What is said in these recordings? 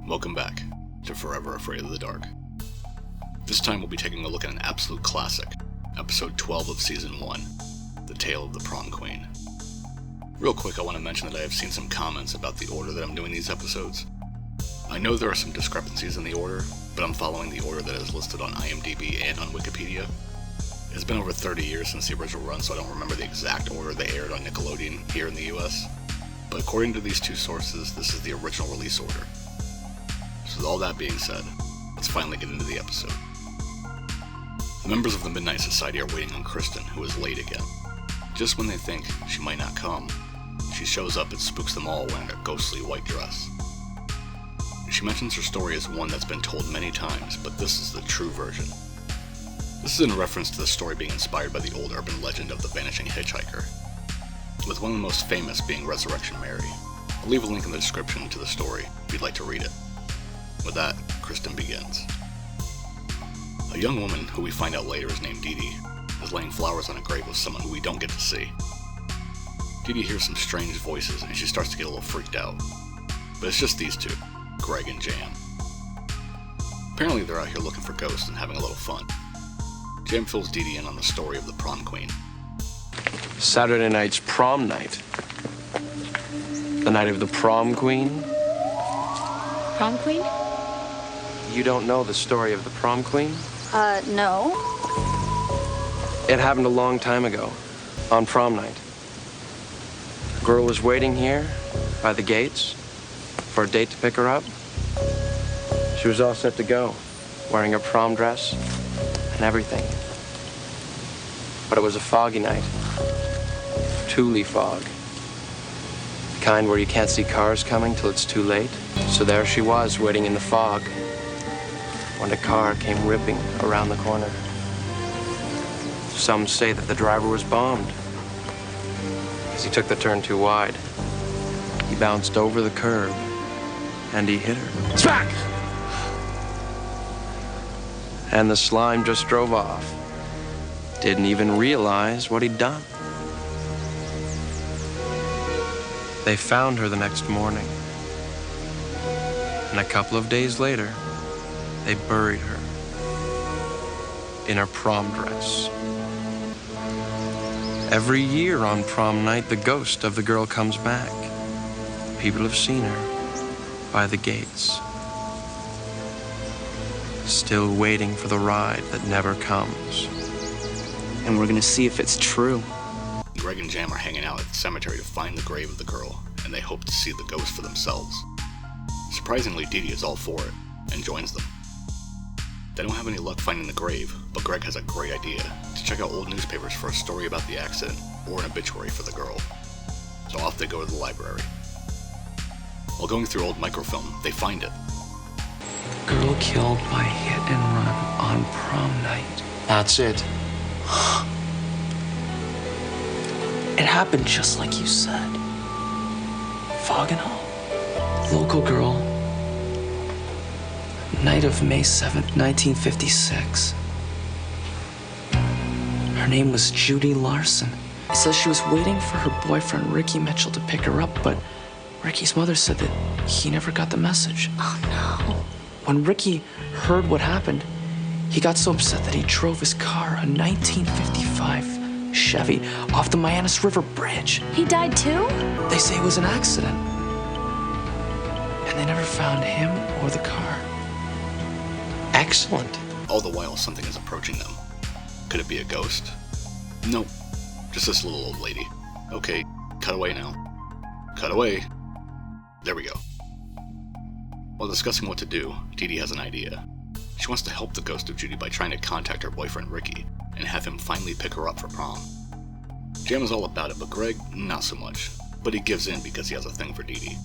Welcome back to Forever Afraid of the Dark. This time we'll be taking a look at an absolute classic, episode 12 of season 1, The Tale of the Prom Queen. Real quick, I want to mention that I have seen some comments about the order that I'm doing these episodes. I know there are some discrepancies in the order, but I'm following the order that is listed on IMDb and on Wikipedia. It's been over 30 years since the original run, so I don't remember the exact order they aired on Nickelodeon here in the US. But according to these two sources, this is the original release order. So with all that being said, let's finally get into the episode. The members of the Midnight Society are waiting on Kristen, who is late again. Just when they think she might not come, she shows up and spooks them all wearing a ghostly white dress. She mentions her story as one that's been told many times, but this is the true version. This is in reference to the story being inspired by the old urban legend of the vanishing hitchhiker, with one of the most famous being Resurrection Mary. I'll leave a link in the description to the story if you'd like to read it. With that, Kristen begins. A young woman, who we find out later is named Dee Dee, is laying flowers on a grave with someone who we don't get to see. Dee Dee hears some strange voices and she starts to get a little freaked out. But it's just these two, Greg and Jam. Apparently they're out here looking for ghosts and having a little fun. Jam fills Dee Dee in on the story of the Prom Queen. Saturday night's prom night. The night of the Prom Queen. Prom Queen? You don't know the story of the Prom Queen? No. It happened a long time ago, on prom night. A girl was waiting here, by the gates, for a date to pick her up. She was all set to go, wearing her prom dress and everything. But it was a foggy night. Thule fog. The kind where you can't see cars coming till it's too late. So there she was, waiting in the fog, when a car came ripping around the corner. Some say that the driver was bombed, because he took the turn too wide. He bounced over the curb, and he hit her. Smack! And the slime just drove off. Didn't even realize what he'd done. They found her the next morning. And a couple of days later, they buried her in her prom dress. Every year on prom night, the ghost of the girl comes back. People have seen her by the gates, still waiting for the ride that never comes. And we're gonna see if it's true. Greg and Jam are hanging out at the cemetery to find the grave of the girl, and they hope to see the ghost for themselves. Surprisingly, Dee Dee is all for it, and joins them. They don't have any luck finding the grave, but Greg has a great idea to check out old newspapers for a story about the accident, or an obituary for the girl. So off they go to the library. While going through old microfilm, they find it. Girl killed by hit and run on prom night. That's it. It happened just like you said. Fog and all. Local girl. Night of May 7th, 1956. Her name was Judy Larson. It says she was waiting for her boyfriend Ricky Mitchell to pick her up, but Ricky's mother said that he never got the message. Oh, no. When Ricky heard what happened, he got so upset that he drove his car, a 1955 Chevy, off the Mianus River Bridge. He died too? They say it was an accident. And they never found him or the car. Excellent. All the while, something is approaching them. Could it be a ghost? Nope. Just this little old lady. Okay, cut away now. Cut away. There we go. While discussing what to do, Dee Dee has an idea. She wants to help the ghost of Judy by trying to contact her boyfriend Ricky and have him finally pick her up for prom. Jam is all about it, but Greg, not so much. But he gives in because he has a thing for Dee Dee.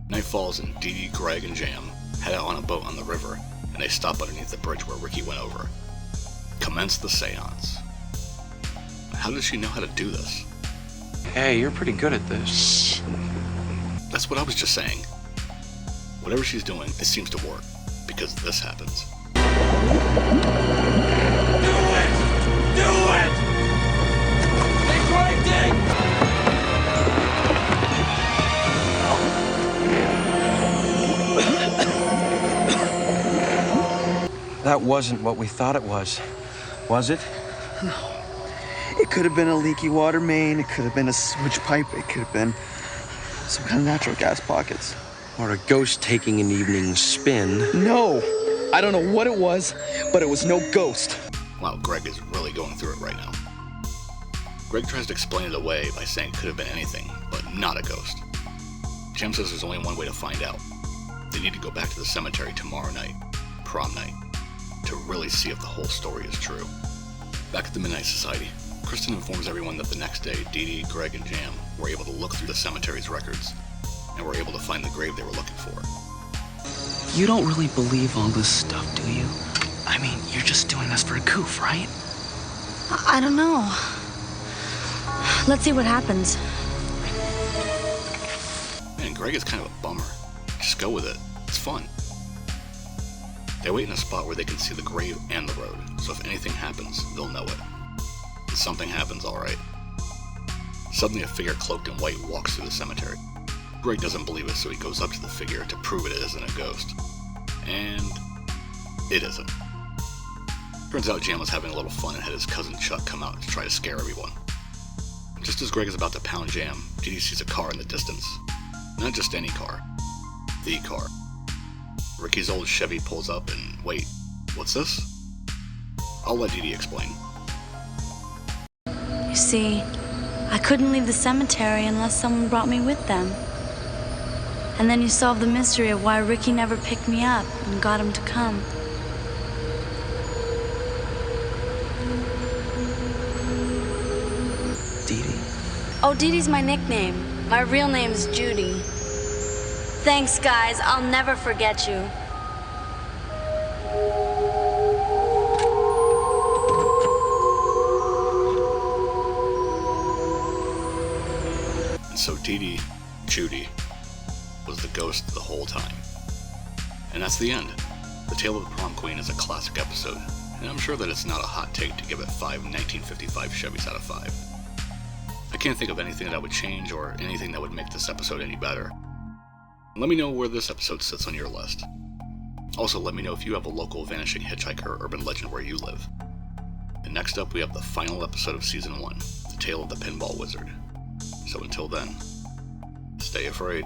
Night falls and Dee Dee, Greg, and Jam head out on a boat on the river, and they stop underneath the bridge where Ricky went over. Commence the seance. How does she know how to do this? Hey, you're pretty good at this. That's what I was just saying. Whatever she's doing, it seems to work, because this happens. Do it! Dig, Greg, dig! That wasn't what we thought it was it? It could have been a leaky water main, it could have been a sewage pipe, it could have been some kind of natural gas pockets. Or a ghost taking an evening spin. No! I don't know what it was, but it was no ghost. Wow, Greg is really going through it right now. Greg tries to explain it away by saying it could have been anything, but not a ghost. Jam says there's only one way to find out. They need to go back to the cemetery tomorrow night, prom night, to really see if the whole story is true. Back at the Midnight Society, Kristen informs everyone that the next day, Dee Dee, Greg, and Jam were able to look through the cemetery's records and were able to find the grave they were looking for. You don't really believe all this stuff, do you? I mean, you're just doing this for a goof, right? I don't know. Let's see what happens. Man, Greg is kind of a bummer. Just go with it. It's fun. They wait in a spot where they can see the grave and the road, so if anything happens, they'll know it. And something happens, alright. Suddenly a figure cloaked in white walks through the cemetery. Greg doesn't believe it, so he goes up to the figure to prove it isn't a ghost. And it isn't. Turns out Jam was having a little fun and had his cousin Chuck come out to try to scare everyone. Just as Greg is about to pound Jam, Dee Dee sees a car in the distance. Not just any car. The car. Ricky's old Chevy pulls up and, wait, what's this? I'll let Dee Dee explain. You see, I couldn't leave the cemetery unless someone brought me with them. And then you solve the mystery of why Ricky never picked me up and got him to come. Dee Dee. Oh, Dee Dee's my nickname. My real name's Judy. Thanks, guys. I'll never forget you. And so Dee Dee, Judy, was the ghost the whole time. And that's the end. The Tale of the Prom Queen is a classic episode, and I'm sure that it's not a hot take to give it 5 1955 Chevys out of 5. I can't think of anything that I would change or anything that would make this episode any better. Let me know where this episode sits on your list. Also, let me know if you have a local vanishing hitchhiker or urban legend where you live. And next up, we have the final episode of Season 1, The Tale of the Pinball Wizard. So until then, stay afraid.